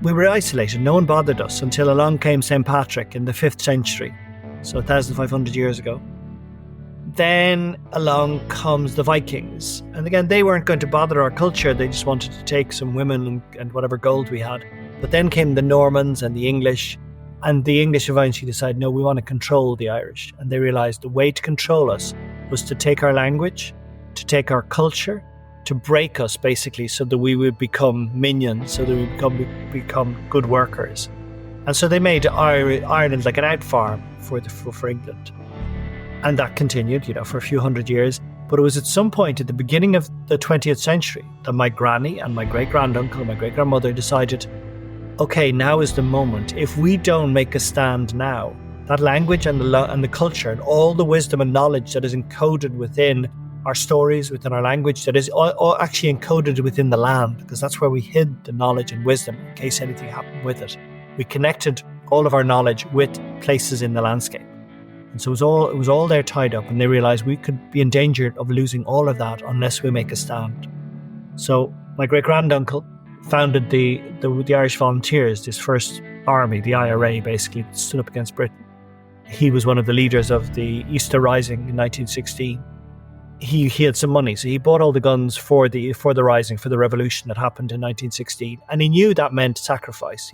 we were isolated. No one bothered us until along came St. Patrick in the 5th century, so 1,500 years ago. Then along comes the Vikings. And again, they weren't going to bother our culture. They just wanted to take some women and whatever gold we had. But then came the Normans and the English. And the English eventually decided, no, we want to control the Irish. And they realised the way to control us was to take our language, to take our culture, to break us basically so that we would become minions, so that we become good workers. And so they made Ireland like an out farm for England. And that continued, for a few hundred years. But it was at some point at the beginning of the 20th century that my granny and my great-granduncle and my great-grandmother decided, okay, now is the moment. If we don't make a stand now, that language and the culture and all the wisdom and knowledge that is encoded within our stories, within our language, that is all actually encoded within the land, because that's where we hid the knowledge and wisdom in case anything happened with it. We connected all of our knowledge with places in the landscape. And so it was all there tied up, and they realised we could be in danger of losing all of that unless we make a stand. So my great-granduncle founded the Irish Volunteers, this first army, the IRA, basically stood up against Britain. He was one of the leaders of the Easter Rising in 1916. He had some money, so he bought all the guns for the rising, for the revolution that happened in 1916, and he knew that meant sacrifice.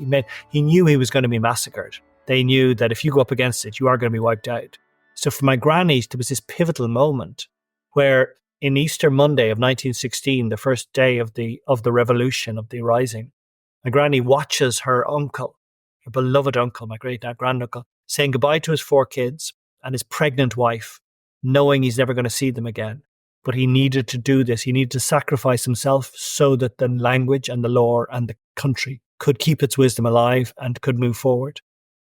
He knew he was going to be massacred. They knew that if you go up against it, you are going to be wiped out. So for my grannies, there was this pivotal moment where in Easter Monday of 1916, the first day of the revolution, of the rising, my granny watches her uncle, her beloved uncle, my great-granduncle, saying goodbye to his 4 kids and his pregnant wife, knowing he's never going to see them again. But he needed to do this. He needed to sacrifice himself so that the language and the lore and the country could keep its wisdom alive and could move forward.